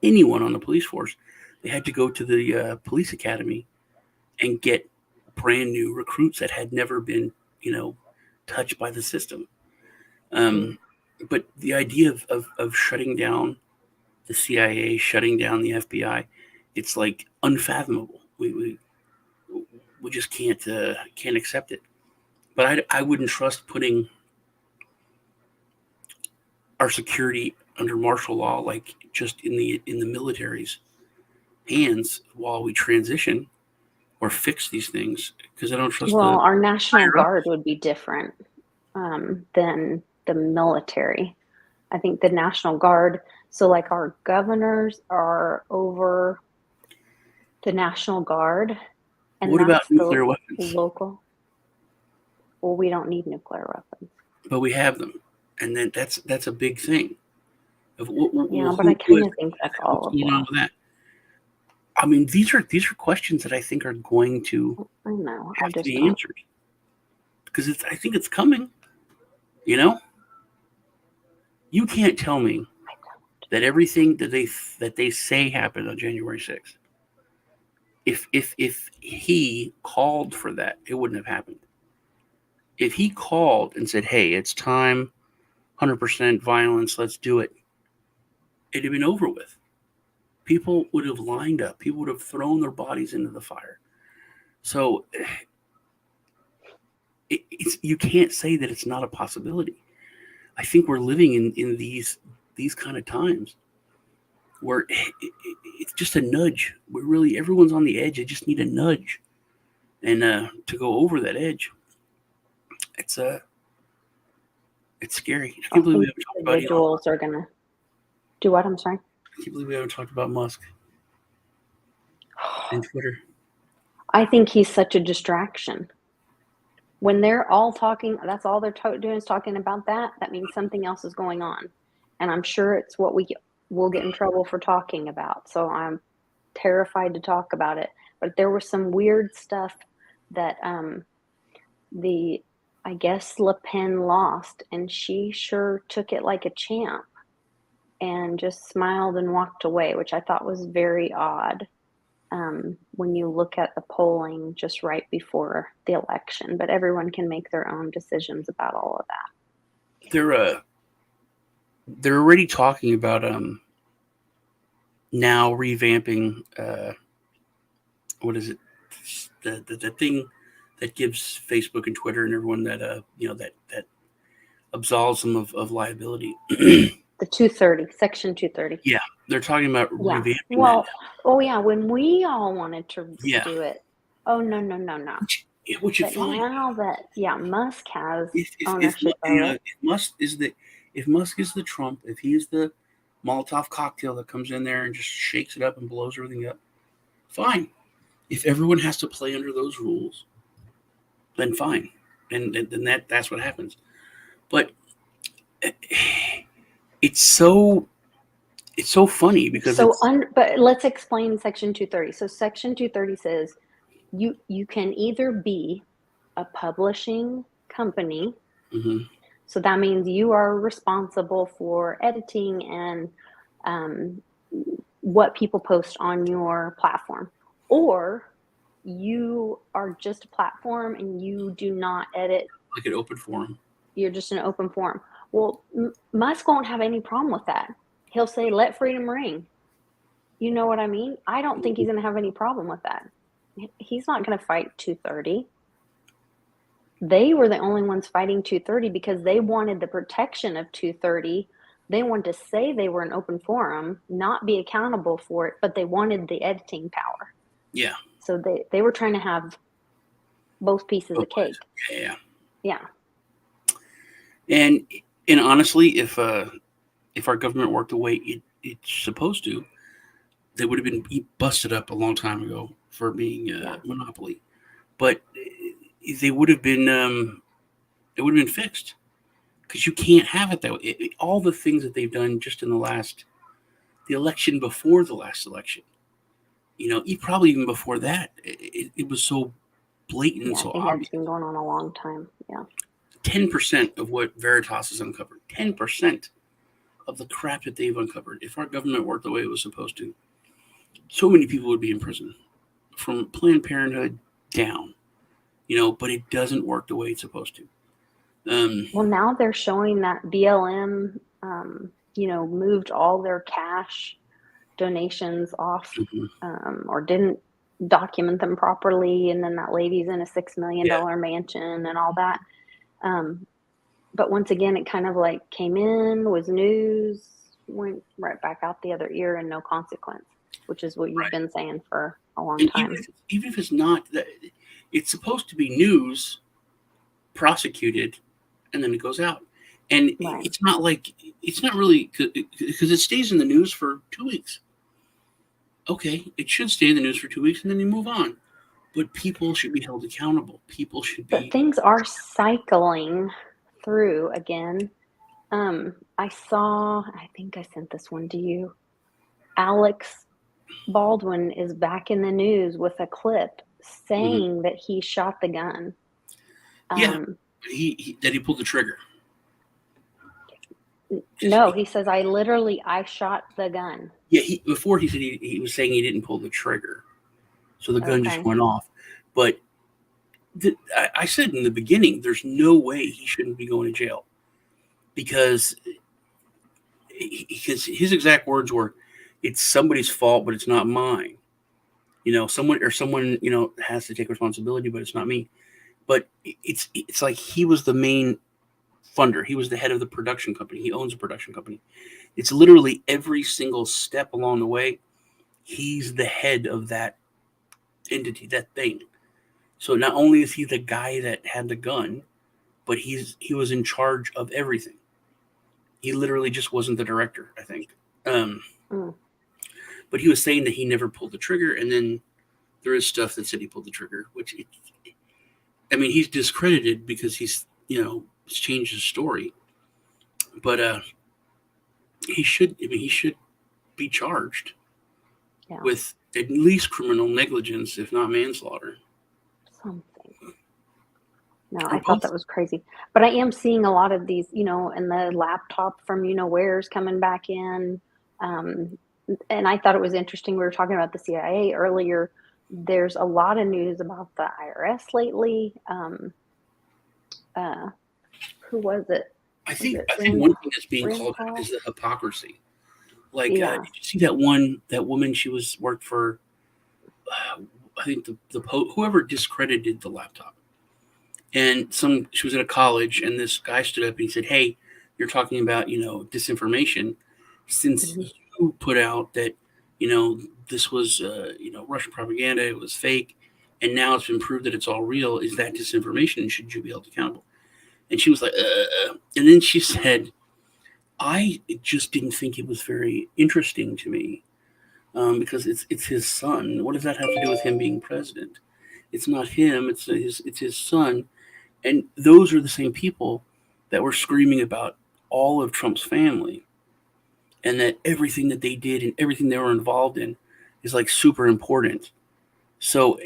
on the police force. They had to go to the police academy and get brand new recruits that had never been touched by the system. Um, but the idea of shutting down the CIA, shutting down the FBI, it's like unfathomable. We just can't accept it. But I wouldn't trust putting our security under martial law, like just in the military's hands while we transition or fix these things, because I don't trust the Well, our National higher up. Guard would be different than the military. I think the National Guard, so like our governors are over the National Guard, and What about that's the nuclear weapons? local. Well, we don't need nuclear weapons. But we have them, and then that's a big thing. Yeah, but I Who kind has of think that's what's all of going on lost. with that? I mean, these are questions that I think are going to I know. I have to just be don't. answered because I think it's coming. You know, you can't tell me that everything that they say happened on January 6th. If he called for that, it wouldn't have happened. If he called and said, "Hey, it's time, 100% violence, let's do it," it'd have been over with. People would have lined up. People would have thrown their bodies into the fire. So you can't say that it's not a possibility. I think we're living in these kind of times where it's just a nudge. Everyone's on the edge. They just need a nudge, and to go over that edge, it's it's scary. I I can't believe we think haven't talked about Elon Musk. individuals are gonna do what? I'm sorry. I can't believe we haven't talked about Musk and Twitter. I think he's such a distraction. When they're all talking, that's all they're doing is talking about that. That means something else is going on, and I'm sure it's what will get in trouble for talking about. So I'm terrified to talk about it. But there was some weird stuff that the I guess Le Pen lost, and she sure took it like a champ and just smiled and walked away, which I thought was very odd when you look at the polling just right before the election. But everyone can make their own decisions about all of that. They're already talking about now revamping what is it, the thing that gives Facebook and Twitter and everyone that that absolves them of liability. The 230, Section 230. Yeah, they're talking about Yeah. revamping that Well, now. oh yeah, when we all wanted to Yeah, do it. Oh no, no, no, no. which is But fine. now that Musk has If ownership of it. if Musk is the Trump, if he's the Molotov cocktail that comes in there and just shakes it up and blows everything up, fine. If everyone has to play under those rules, then fine, and then that's what happens. But it's so funny because So it's but let's explain Section 230. So Section 230 says you can either be a publishing company. mhm, So that means you are responsible for editing and um, what people post on your platform, or you are just a platform and you do not edit. like an open forum. You're just an open forum. Well, Musk won't have any problem with that. He'll say, "Let freedom ring." You know what I mean? I don't think he's going to have any problem with that. He's not going to fight 230. They were the only ones fighting 230 because they wanted the protection of 230. They wanted to say they were an open forum, not be accountable for it, but they wanted the editing power. Yeah. So they were trying to have both pieces of cake. Yeah. Yeah. And honestly, if our government worked the way it's supposed to, they would have been busted up a long time ago for being a monopoly. But they would have been it would have been fixed, because you can't have it that way. All the things that they've done just in the election before the last election, probably even before that, it was so blatant and I so think obvious. that's been going on a long time. Yeah. 10% of what Veritas has uncovered, 10% of the crap that they've uncovered. If our government worked the way it was supposed to, so many people would be in prison, from Planned Parenthood down, but it doesn't work the way it's supposed to. Well, now they're showing that BLM, moved all their cash donations off, or didn't document them properly, and then that lady's in a $6 million mansion and all that. But once again, it kind of like came in, was news, went right back out the other ear, and no consequence, which is what you've been saying for a long time. Even if it's not, it's supposed to be news, prosecuted, and then it goes out. And it's not really, because it stays in the news for 2 weeks. Okay, it should stay in the news for 2 weeks and then you move on. But people should be held accountable. People should be. But things are cycling through again. I think I sent this one to you. Alex Baldwin is back in the news with a clip saying that he shot the gun. That he pulled the trigger. No, he says, I shot the gun. Yeah, before he said he was saying he didn't pull the trigger. So the gun just went off. But I said in the beginning, there's no way he shouldn't be going to jail. Because his exact words were, "It's somebody's fault, but it's not mine. Someone has to take responsibility, but it's not me." But it's like he was the main funder. He was the head of the production company. He owns a production company. It's literally every single step along the way, he's the head of that entity, that thing. So not only is he the guy that had the gun, but he was in charge of everything. He literally just wasn't the director, I think. But he was saying that he never pulled the trigger, and then there is stuff that said he pulled the trigger, which he's discredited because he's changed his story. But he should be charged with at least criminal negligence, if not manslaughter. Something. No, I thought that was crazy. But I am seeing a lot of these, and the laptop from where's coming back in. And I thought it was interesting. We were talking about the CIA earlier. There's a lot of news about the IRS lately. Who was it? I think one thing that's being called out is the hypocrisy. Like, did you see that woman? She worked for, I think whoever discredited the laptop, and she was at a college, and this guy stood up and he said, "Hey, you're talking about, disinformation, since Mhm. you put out that, this was, Russian propaganda, it was fake, and now it's been proved that it's all real. Is that disinformation? And should you be held accountable? And she was like, and then she said, I just didn't think it was very interesting to me, because it's his son. What does that have to do with him being president? It's not him. It's his son. And those are the same people that were screaming about all of Trump's family, and that everything that they did and everything they were involved in is like super important. So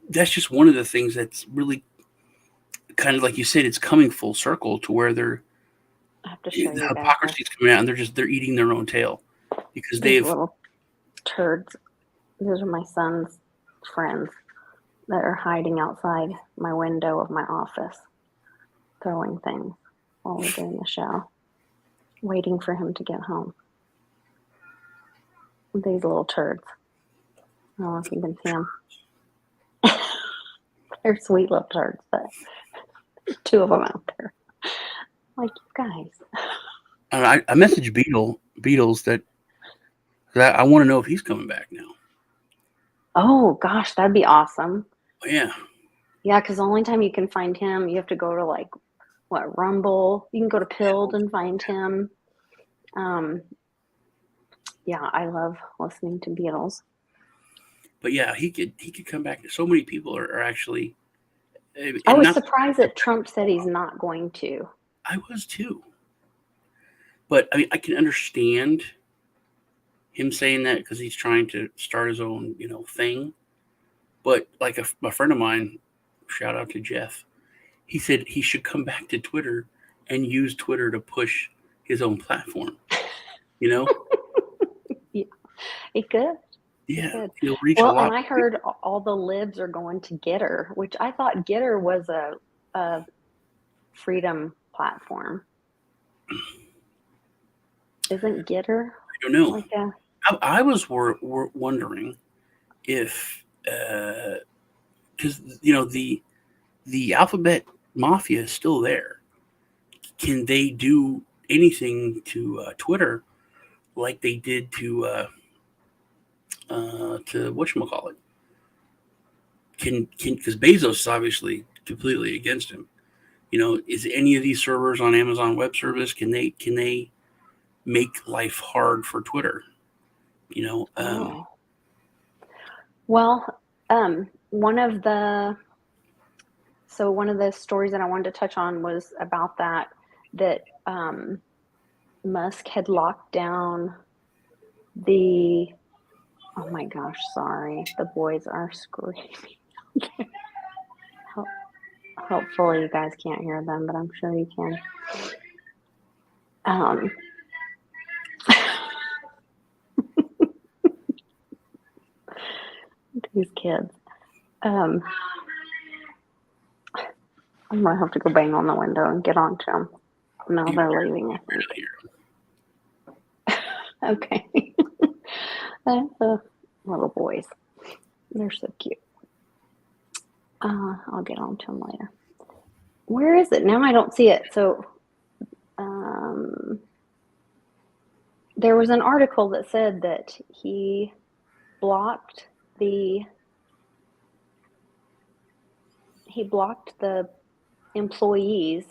that's just one of the things that's really kind of like you said, it's coming full circle to where I have to the show you guys this. hypocrisy is coming out, and they're eating their own tail because These they've little turds. Those are my son's friends that are hiding outside my window of my office, throwing things while we're doing the show, waiting for him to get home. These little turds. I don't know if you can see them. They're sweet little turds, but two of them out there. Like, you guys. I messaged Beatles that I want to know if he's coming back now. Oh, gosh, that'd be awesome. Oh, yeah. Yeah, because the only time you can find him, you have to go to, like, Rumble. You can go to Pilled and find him. Yeah, I love listening to Beatles. But yeah, he could come back. So many people are actually. I And was not, surprised that Trump said he's not going to. I was too. But I mean, I can understand him saying that because he's trying to start his own, thing. But like a friend of mine, shout out to Jeff, he said he should come back to Twitter and use Twitter to push his own platform. You know? Yeah, he could. Yeah, Good. he'll reach a Well, lot and I of people. heard all the libs are going to Getter, which I thought Getter was a freedom platform. Isn't Getter I don't know. like a? I was wondering if, because the alphabet mafia is still there. Can they do anything to Twitter like they did to whatchamacallit? Can because Bezos is obviously completely against him. Is any of these servers on Amazon Web Service, can they make life hard for Twitter? Oh, well, one of the stories that I wanted to touch on was about that Musk had locked down the. Oh my gosh, sorry, the boys are screaming. Hopefully you guys can't hear them, but I'm sure you can. These kids. I'm gonna have to go bang on the window and get on to them. No, they're leaving, I think. Okay. The little boys. They're so cute. I'll get on to them later. Where is it? Now I don't see it. So there was an article that said that he blocked the employees.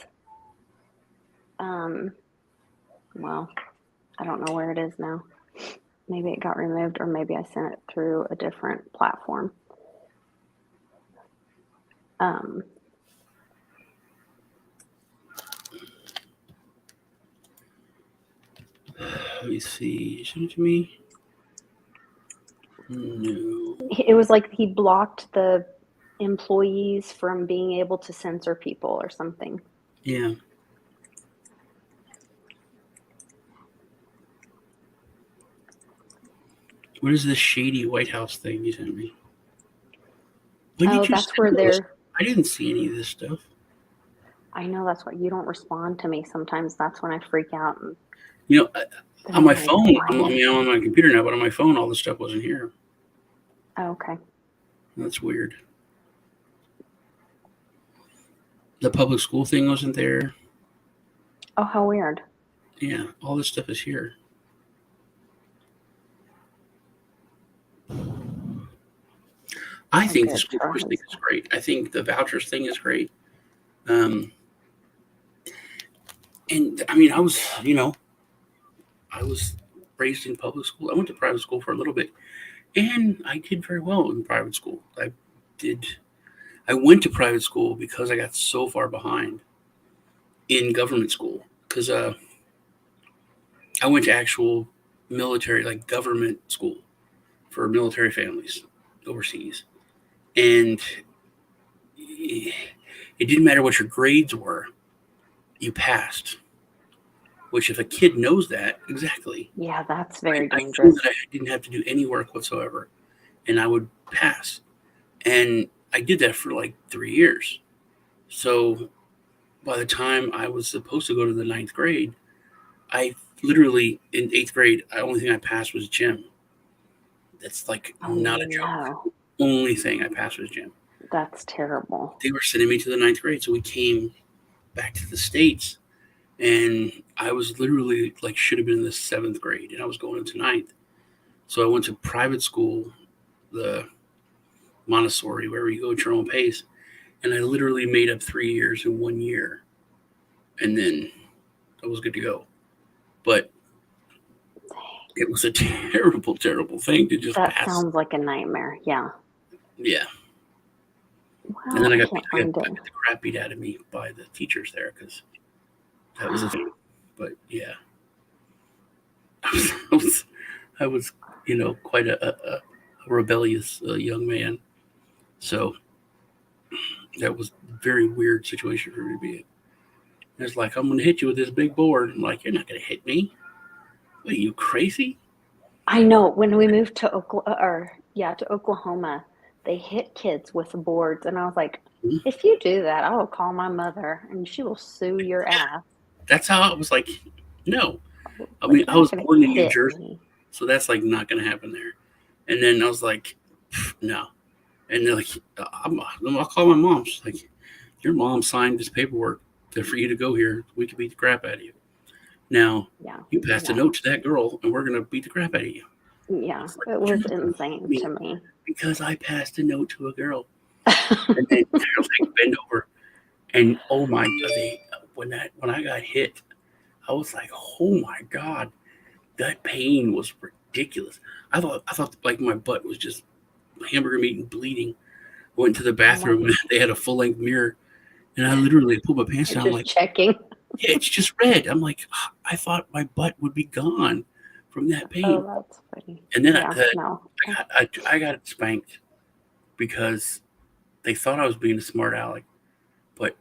Well, I don't know where it is now. Maybe it got removed, or maybe I sent it through a different platform. Let me see. Send it to me. No. It was like he blocked the employees from being able to censor people or something. Yeah. What is this shady White House thing you sent me? That's where they're. I didn't see any of this stuff. I know, that's why you don't respond to me. Sometimes that's when I freak out. And on my phone, I'm on my computer now, but on my phone, all this stuff wasn't here. Oh, okay. That's weird. The public school thing wasn't there. Oh, how weird. Yeah, all this stuff is here. I Oh, think the good school for choice thing his. is great. I think the vouchers thing is great. Um, and I mean, I was raised in public school. I went to private school for a little bit, and I did very well in private school. Did. I went to private school because I got so far behind in government school because I went to actual military, like government school for military families overseas, and it didn't matter what your grades were, you passed. Which, if a kid knows that exactly, Yeah, that's very I knew that dangerous. I didn't have to do any work whatsoever, and I would pass. And I did that for like 3 years. So by the time I was supposed to go to the ninth grade, I literally in eighth grade, the only thing I passed was gym. That's like Oh not a joke. no, Only thing I passed was gym. that's terrible. They were sending me to the ninth grade, so we came back to the states, and I was literally like should have been in the seventh grade, and I was going into ninth. So I went to private school, the Montessori, where you go at your own pace, and I literally made up 3 years in 1 year, and then I was good to go. But it was a terrible, terrible thing to just That pass. sounds like a nightmare. Yeah. Yeah, and Well, then I can't find I it. got the crap beat out of me by the teachers there because that was a thing. But yeah, I was, I was quite a rebellious young man. So that was a very weird situation for me to be in. It's like, I'm going to hit you with this big board. I'm like, you're not going to hit me. What, are you crazy? I know when we moved to to Oklahoma, they hit kids with boards, and I was like, Hmm? if you do that, I will call my mother, and she will sue your ass. That's how I was like, no. I mean, Like, you're I not was gonna born in New hit Jersey, me. so that's like not going to happen there. And then I was like, no. And they're like, I'll call my mom. She's like, your mom signed this paperwork for you to go here. We can beat the crap out of you. Now, Yeah, you passed a yeah, note to that girl, and we're going to beat the crap out of you. yeah. It's like, It you're was not going to insane beat me to me. because I passed a note to a girl. And then they're like, bend over. And oh my God, when I got hit, I was like, oh my God, that pain was ridiculous. I thought like my butt was just hamburger meat and bleeding. Went to the Oh my, bathroom and they had a full length mirror, and I literally pulled my pants down. I'm just like, checking. yeah, it's just red. I'm like, I thought my butt would be gone from that pain. Oh, that's funny. And then Yeah, no. I got spanked because they thought I was being a smart aleck, but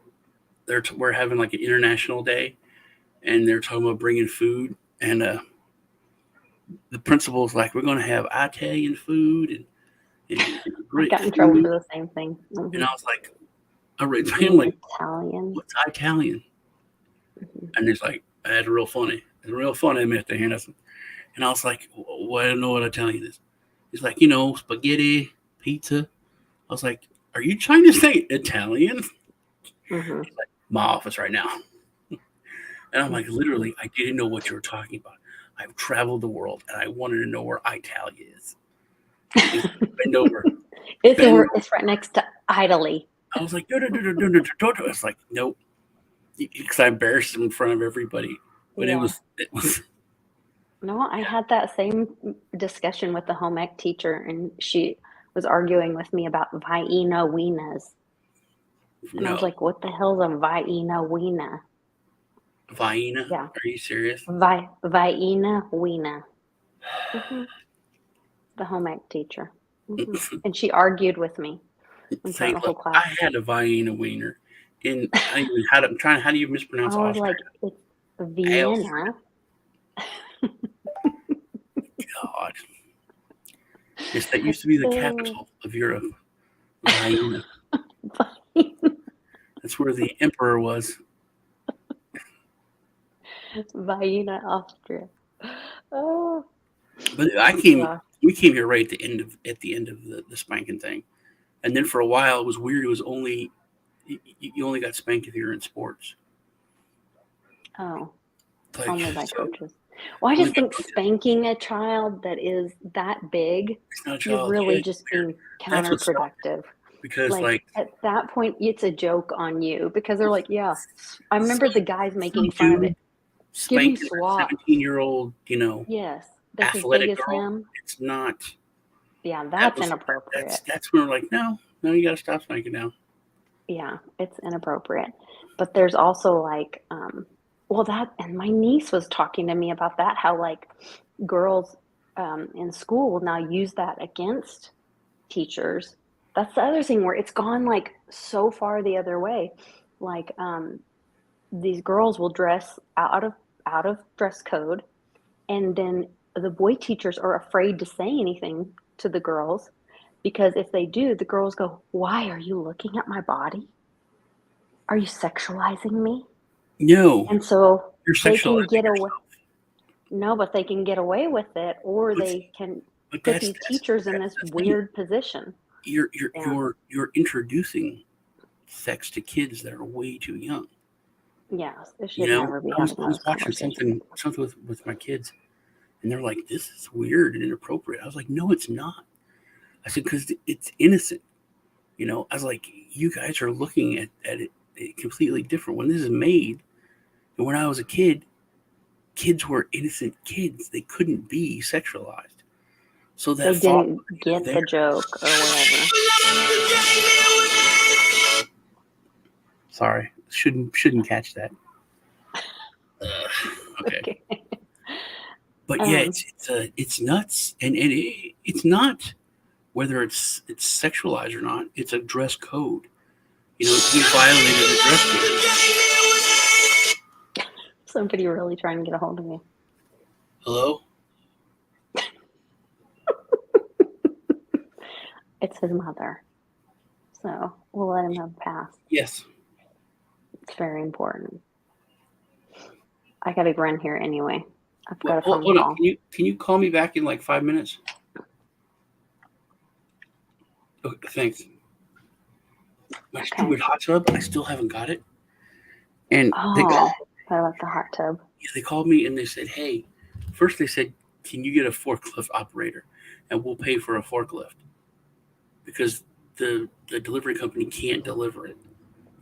we're having like an international day, and they're talking about bringing food, and the principal's like, we're going to have Italian food and I great got in trouble food, for the same thing. and I was like, I raised my hand, I'm Being like, Italian. what's Italian? Mhm. And it's like, that's real funny. It's real funny, Mr. Henderson. And I was like, well, I don't know what Italian is. He's like, spaghetti, pizza. I was like, are you trying to say Italian? Mhm. He's like, my office right now. And I'm like, Mhm. literally, I didn't know what you were talking about. I've traveled the world and I wanted to know where Italia is. He's like, bend over, bend over. It's right next to Italy. I was like, no, no, no, no, no, no, no, no. It's like, nope. Because I embarrassed him in front of everybody. But Yeah. it was, No, I had that same discussion with the home ec teacher, and she was arguing with me about Vienna Wienas. And I was no. like, what the hell's a Vienna Wiener? Vienna? Yeah. Are you serious? Vienna Wiener. Hmm. The home ec teacher. And she argued with me in front Say, of the whole look, class. I had a Vienna wiener. And I don't even how do you mispronounce I was Austria? like, it's Austria. Vienna. God. Yes, that used to be the Uh, capital of Europe. Vienna. That's where the emperor was. Vienna, Austria. Oh, But yeah. we came here right at the end of the spanking thing. And then for a while it was weird. It was only you only got spanked if you were in sports. Oh, Like, Only by so coaches. Well, I only just by think coaches. spanking a child that is that big, It's not a you're child. Yeah, really it's just weird. being That's what sucks counterproductive. because Like like at that point, it's a joke on you because they're like, yeah. I remember the guys some making fun of it. dude Give him spanking a swats. 17-year-old, Yes, that's as big athletic as girl. him. It's not. Yeah, That that's was inappropriate. that's when we're like, no, you got to stop spanking now. Yeah, it's inappropriate. But there's also like, well, that, and my niece was talking to me about that, how like girls in school will now use that against teachers. That's the other thing where it's gone like so far the other way. Like these girls will dress out of dress code, and then the boy teachers are afraid to say anything to the girls because if they do, the girls go, "Why are you looking at my body? Are you sexualizing me?" No, And so you're they can sexualizing get away. yourself. No, but they can get away with it, or But, they can but put these teachers in this that's the thing. weird position. You're Yeah. introducing sex to kids that are way too young. Yes, they should never be I was having those watching conversations. something with my kids, and they're like, "This is weird and inappropriate." I was like, "No, it's not." I said, "Because it's innocent." I was like, "You guys are looking at it completely different. When this is made, and when I was a kid, kids were innocent kids. They couldn't be sexualized. So They that thought didn't was even get there." the joke or whatever. Sorry, shouldn't catch that. Okay. Okay. But yeah, it's nuts, and it's not whether it's sexualized or not. It's a dress code. You violated the dress code. Somebody really trying to get a hold of me. Hello. It's his mother. So we'll let him have a pass. Yes. It's very important. I gotta run here anyway. I've got a phone Hold on. call. Can you call me back in like 5 minutes? Okay, thanks. My stupid hot tub, I still haven't got it. And I like the hot tub. they called me and they said, hey, first they said, can you get a forklift operator? And we'll pay for a forklift. Because the delivery company can't deliver it.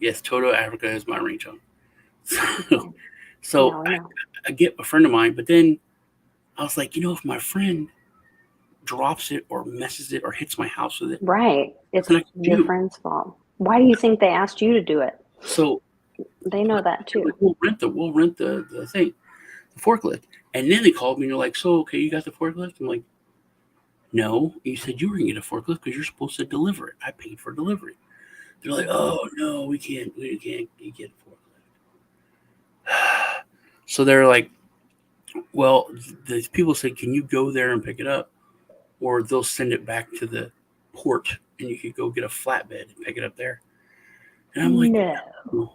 Yes, Toto Africa is my ringtone. So I get a friend of mine, but then I was like, if my friend drops it or messes it or hits my house with it, right, it's your friend's fault. Why do you think they asked you to do it? So they know that too. Like, we'll rent the thing, the forklift. And then they called me and they're like, so okay, you got the forklift? I'm like, no, you said you were gonna get a forklift because you're supposed to deliver it. I paid for delivery. They're like, oh no, we can't get a forklift. So they're like, well, the people said, can you go there and pick it up? Or they'll send it back to the port and you could go get a flatbed and pick it up there. And I'm like, no.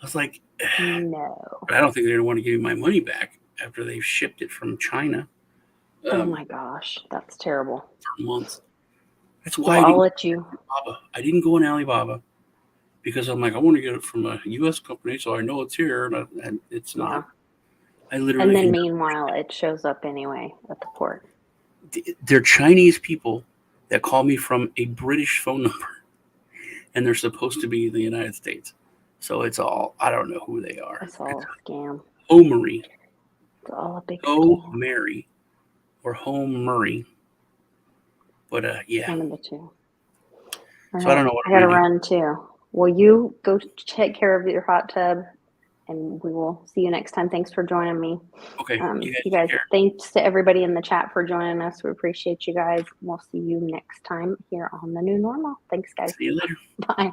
I was like, no. But I don't think they're going to want to give me my money back after they've shipped it from China. Oh my gosh, that's terrible. For months. That's why I'll let you. I didn't go on Alibaba because I'm like, I want to get it from a U.S. company, so I know it's here, and it's not. I literally. And then meanwhile, it shows up anyway at the port. They're Chinese people that call me from a British phone number, and they're supposed to be in the United States. So it's all, I don't know who they are. It's all a scam. Homery. It's all a big scam. Mary or Home Murray. But yeah. One of the two. All so right. I don't know what I gotta run too. Well, you go take care of your hot tub, and we will see you next time. Thanks for joining me. Okay. You guys, thanks to everybody in the chat for joining us. We appreciate you guys. We'll see you next time here on The New Normal. Thanks, guys. See you later. Bye.